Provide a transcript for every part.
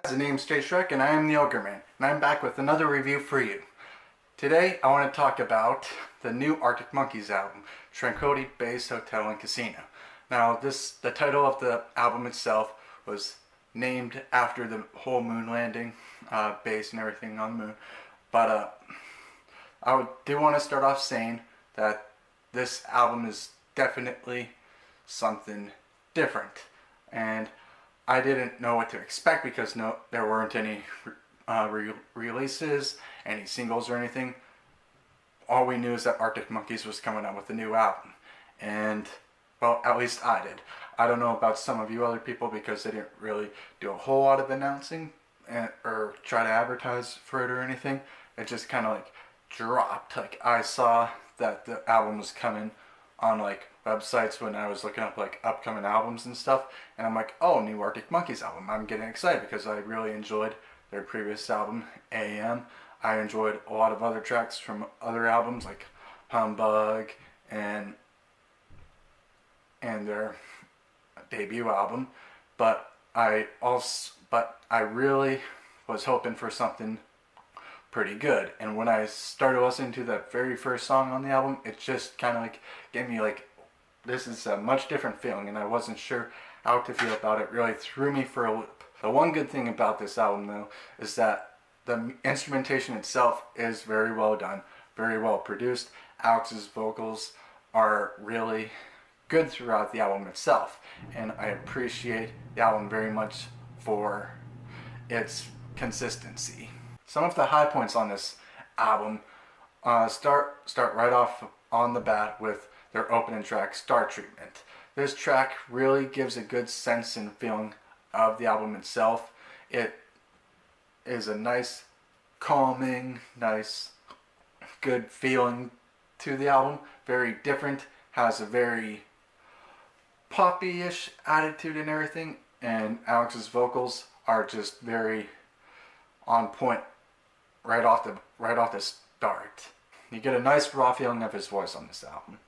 The name's Jay Shrek and I am the Ogre Man, and I'm back with another review for you. Today I want to talk about the new Arctic Monkeys album, Tranquility Base Hotel and Casino. Now the title of the album itself was named after the whole moon landing, base and everything on the moon. But I do want to start off saying that this album is definitely something different, and I didn't know what to expect because there weren't any releases, any singles or anything. All we knew is that Arctic Monkeys was coming out with a new album, and well, at least I did. I don't know about some of you other people because they didn't really do a whole lot of announcing or try to advertise for it or anything. It just kind of like dropped. Like I saw that the album was coming on like websites when I was looking up like upcoming albums and stuff, and I'm like, oh, new Arctic Monkeys album. I'm getting excited because I really enjoyed their previous album, AM. I enjoyed a lot of other tracks from other albums like Humbug and their debut album, but I really was hoping for something pretty good. And when I started listening to the very first song on the album, it just kind of like gave me like, this is a much different feeling, and I wasn't sure how to feel about it. It really threw me for a loop. The one good thing about this album though is that the instrumentation itself is very well done, very well produced. Alex's vocals are really good throughout the album itself, and I appreciate the album very much for its consistency. Some of the high points on this album start right off on the bat with their opening track, Star Treatment. This track really gives a good sense and feeling of the album itself. It is a nice, calming, nice, good feeling to the album. Very different, has a very poppy-ish attitude and everything, and Alex's vocals are just very on point right off the start. You get a nice raw feeling of his voice on this album.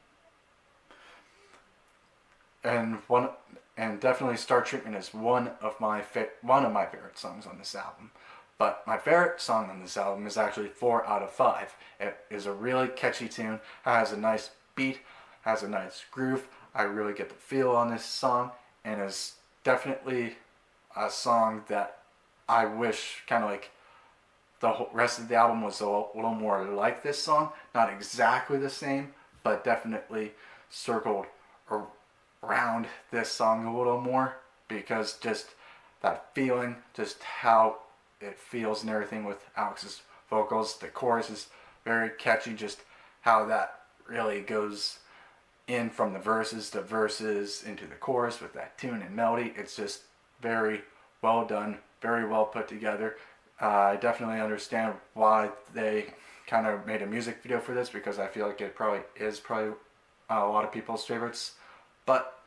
And definitely Star Treatment is one of my favorite songs on this album. But my favorite song on this album is actually 4 out of 5. It is a really catchy tune, has a nice beat, has a nice groove. I really get the feel on this song, and is definitely a song that I wish kind of like the whole rest of the album was a little more like this song. Not exactly the same, but definitely circled around this song a little more, because just that feeling, just how it feels and everything with Alex's vocals. The chorus is very catchy, just how that really goes in from the verses to verses into the chorus with that tune and melody. It's just very well done, very well put together. I definitely understand why they kind of made a music video for this, because I feel like it probably is a lot of people's favorites. But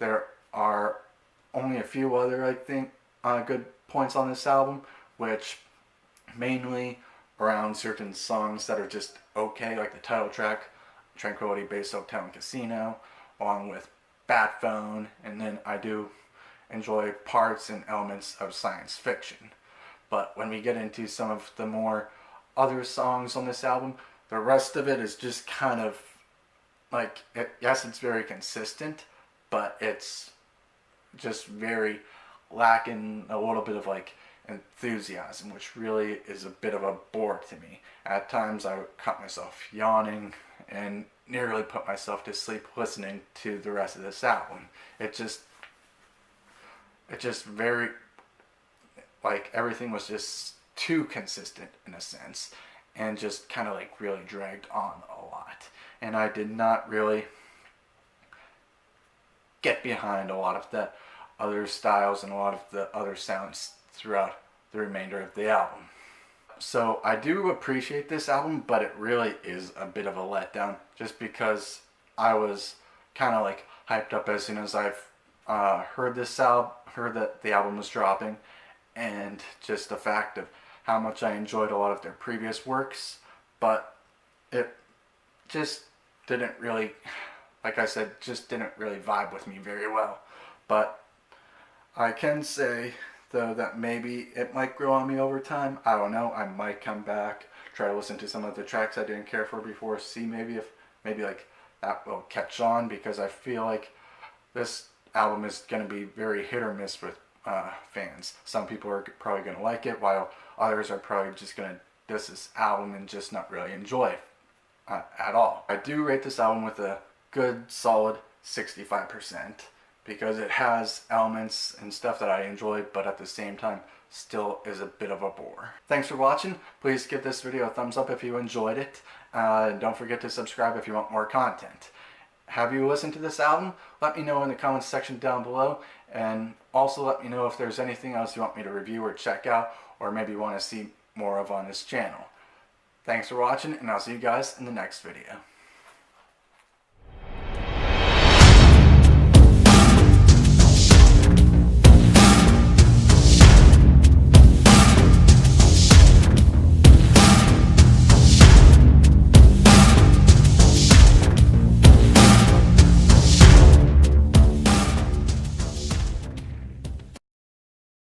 there are only a few other, I think, good points on this album, which mainly around certain songs that are just okay, like the title track, Tranquility Base Hotel and Casino, along with Bat Phone, and then I do enjoy parts and elements of science fiction. But when we get into some of the more other songs on this album, the rest of it is just kind of like, yes, it's very consistent, but it's just very lacking a little bit of like enthusiasm, which really is a bit of a bore to me. At times I caught myself yawning and nearly put myself to sleep listening to the rest of this album. It just very, like, everything was just too consistent in a sense, and just kind of like really dragged on a lot. And I did not really get behind a lot of the other styles and a lot of the other sounds throughout the remainder of the album. So I do appreciate this album, but it really is a bit of a letdown, just because I was kind of like hyped up as soon as I've heard that the album was dropping, and just the fact of how much I enjoyed a lot of their previous works, but it just didn't really, like I said, just didn't really vibe with me very well. But I can say though that maybe it might grow on me over time. I don't know. I might come back, try to listen to some of the tracks I didn't care for before, see maybe like that will catch on, because I feel like this album is going to be very hit or miss with fans. Some people are probably going to like it, while others are probably just going to diss this album and just not really enjoy it at all. I do rate this album with a good solid 65%, because it has elements and stuff that I enjoy, but at the same time still is a bit of a bore. Thanks for watching. Please give this video a thumbs up if you enjoyed it. And don't forget to subscribe if you want more content. Have you listened to this album? Let me know in the comments section down below, and also let me know if there's anything else you want me to review or check out, or maybe you want to see more of on this channel. Thanks for watching, and I'll see you guys in the next video.